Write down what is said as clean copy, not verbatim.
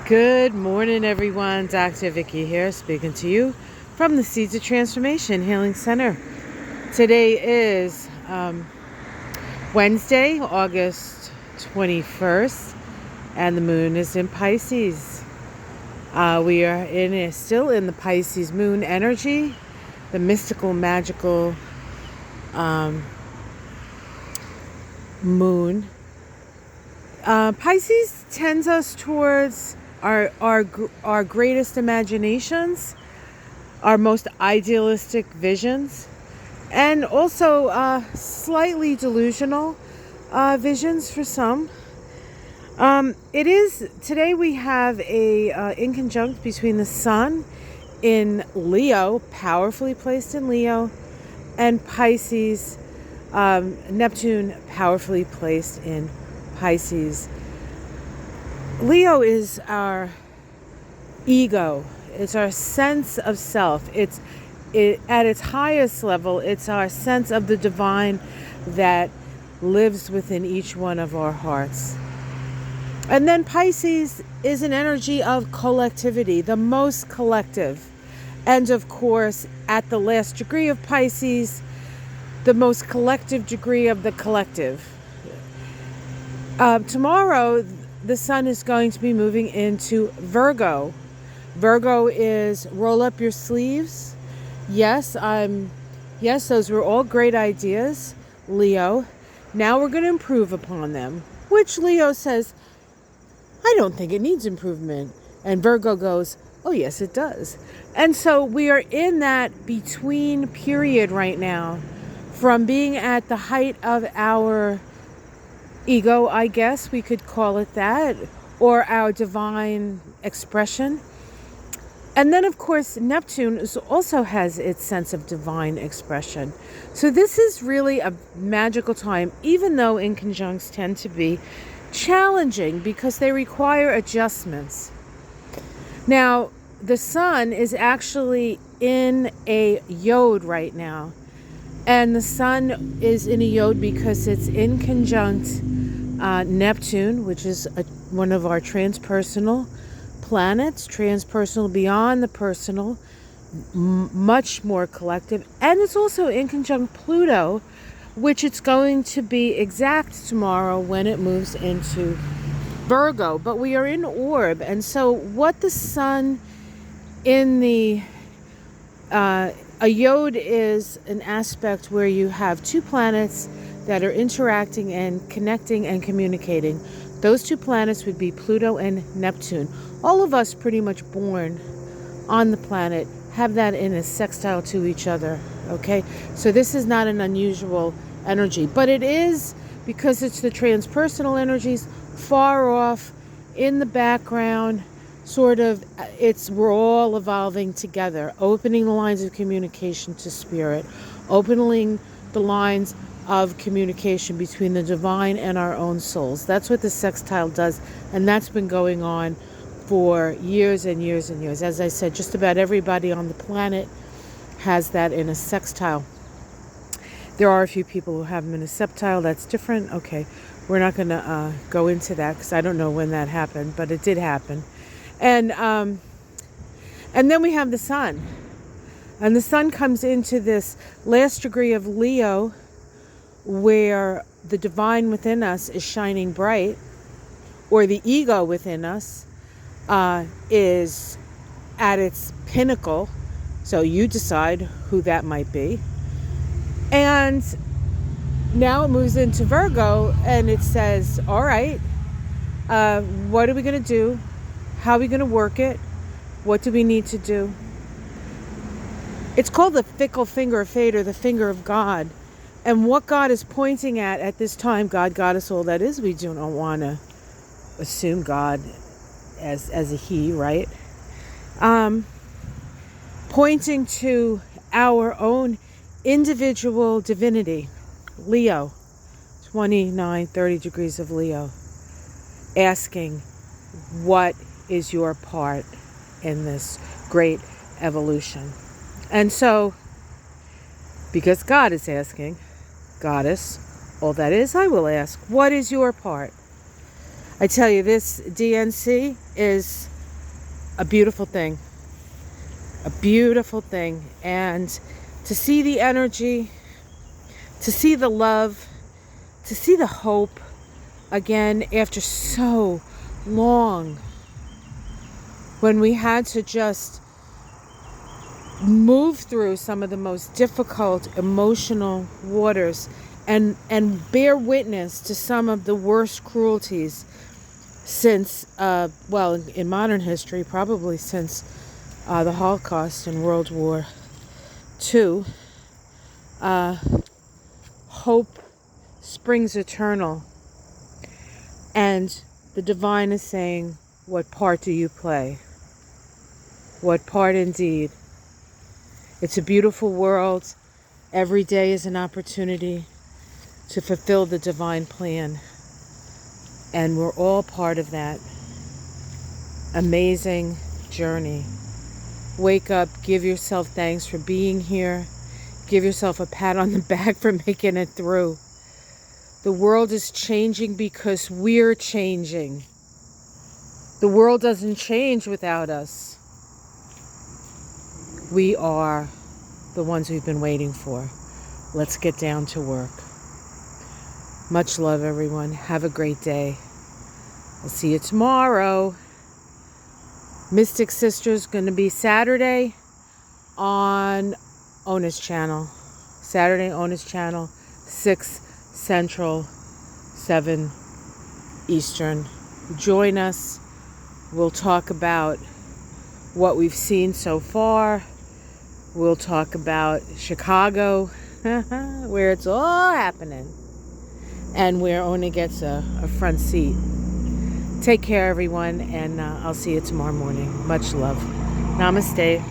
Good morning, everyone. Dr. Vicky here, speaking to you from the Seeds of Transformation Healing Center. Today is Wednesday, August 21st, and the moon is in Pisces. We are still in the Pisces Moon energy, the mystical, magical moon. Pisces tends us towards our greatest imaginations, our most idealistic visions, and also slightly delusional visions for some. Today we have a inconjunct between the Sun in Leo, powerfully placed in Leo, and Pisces, Neptune, powerfully placed in Pisces. Leo is our ego. It's our sense of self. At its highest level, it's our sense of the divine that lives within each one of our hearts. And then Pisces is an energy of collectivity, the most collective. And of course, at the last degree of Pisces, the most collective degree of the collective. Tomorrow, the sun is going to be moving into Virgo. Virgo is roll up your sleeves. Yes, those were all great ideas, Leo. Now we're going to improve upon them, which Leo says, I don't think it needs improvement. And Virgo goes, oh yes, it does. And so we are in that between period right now, from being at the height of our ego, I guess we could call it that, or our divine expression. And then, of course, Neptune also has its sense of divine expression. So this is really a magical time, even though inconjuncts tend to be challenging because they require adjustments. Now, the sun is actually in a yod right now. And the sun is in a yod because it's in conjunct Neptune, which is one of our transpersonal planets, transpersonal beyond the personal, much more collective. And it's also in conjunct Pluto, which it's going to be exact tomorrow when it moves into Virgo. But we are in orb. And so what the sun in a yod is an aspect where you have two planets that are interacting and connecting and communicating. Those two planets would be Pluto and Neptune. All of us pretty much born on the planet have that in a sextile to each other, okay? So this is not an unusual energy, but it is, because it's the transpersonal energies, far off, in the background, sort of, we're all evolving together, opening the lines of communication to spirit, opening the lines of communication between the divine and our own souls. That's what the sextile does, and that's been going on for years and years and years. As I said, just about everybody on the planet has that in a sextile. There are a few people who have them in a septile. That's different. Okay, we're not going to go into that because I don't know when that happened, but it did happen. And then we have the sun. And the sun comes into this last degree of Leo, where the divine within us is shining bright, or the ego within us is at its pinnacle. So you decide who that might be. And now it moves into Virgo, and it says, all right, what are we going to do? How are we going to work it? What do we need to do? It's called the fickle finger of fate, or the finger of God. And what God is pointing at this time, God, Goddess, all that is, we do not want to assume God as a he, right? Pointing to our own individual divinity, Leo, 29, 30 degrees of Leo, asking, what is your part in this great evolution? And so, because God is asking, Goddess, all that is, I will ask, what is your part? I tell you, this DNC is a beautiful thing. A beautiful thing. And to see the energy, to see the love, to see the hope again after so long, when we had to just move through some of the most difficult emotional waters and bear witness to some of the worst cruelties since, well, in modern history, probably since the Holocaust and World War II. Hope springs eternal, and the divine is saying, what part do you play? What part indeed? It's a beautiful world. Every day is an opportunity to fulfill the divine plan. And we're all part of that amazing journey. Wake up, give yourself thanks for being here. Give yourself a pat on the back for making it through. The world is changing because we're changing. The world doesn't change without us. We are the ones we've been waiting for. Let's get down to work. Much love, everyone. Have a great day. I'll see you tomorrow. Mystic Sisters going to be Saturday on Ona's channel. Saturday, Ona's channel, 6 Central, 7 Eastern. Join us. We'll talk about what we've seen so far. We'll talk about Chicago, where it's all happening, and where Ona gets a front seat. Take care, everyone, and I'll see you tomorrow morning. Much love. Namaste.